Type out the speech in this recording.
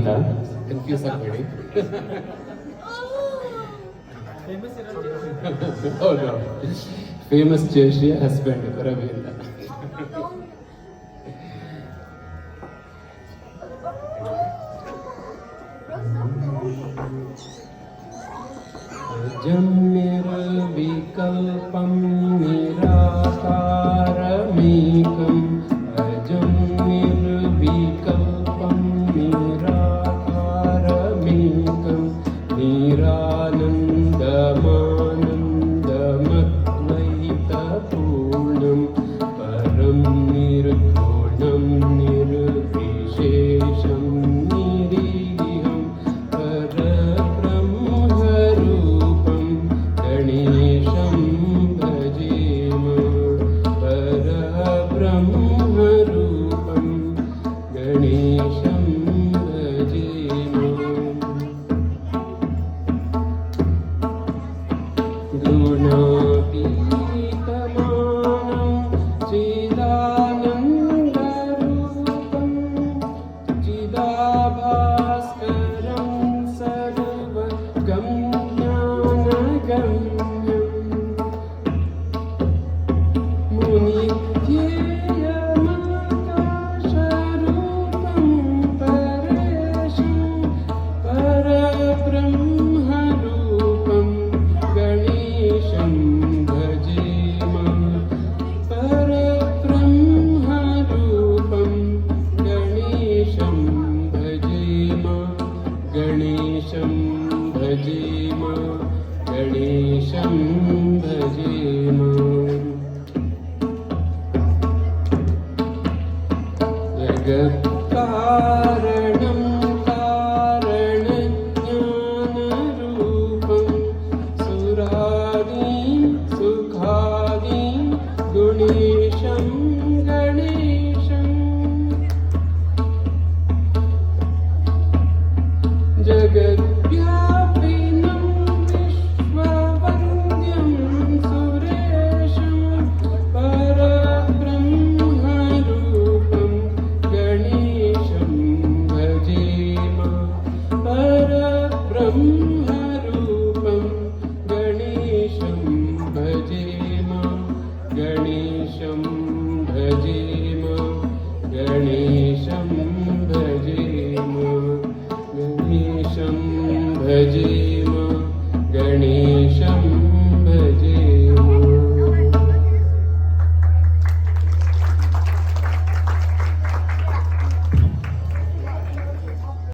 ಅಂತ ಕನ್ಫ್ಯೂಸ್ ಆಗಬೇಡಿ. ಹೌದು, ಫೇಮಸ್ ಜಯಶ್ರೀ ಹಸ್ಬೆಂಡ್ ರವಿ ಅಂತ. अजन्यविकल्पं निराकारमेकम् अजन्यविकल्पं निराकारमेकं निरानन्दमानन्दमद्वैतपूर्णं परं निर्गुणं निर्विशेषं निरीहं परब्रह्मरूपं गणेशं भजेम. परब्रह्मरूपं गणेशं भजेम. गुणातीतमानं चिदानन्दरूपं चिदाभास्करं सर्वगम्यानगम्यं मुनिध्येयमाकाशरूपं परेशं परब्रह्मरूपं गणेशं भजेम. परब्रह्मरूपं गणेशं भजेम. गणेशं भजेम. गणेशं भजेम. जगत्कारणं कारणज्ञानरूपं सुरादीं सुखादीं गुणेशं गणेशं. जगद्व्यापिनं विश्ववन्द्यं सुरेशं परब्रह्मरूपं गणेशं भजेम. परब्रह्मरूपं गणेशं भजेम. गणेशं भजेम. गणेशं भजेम. गणेशं भजेम.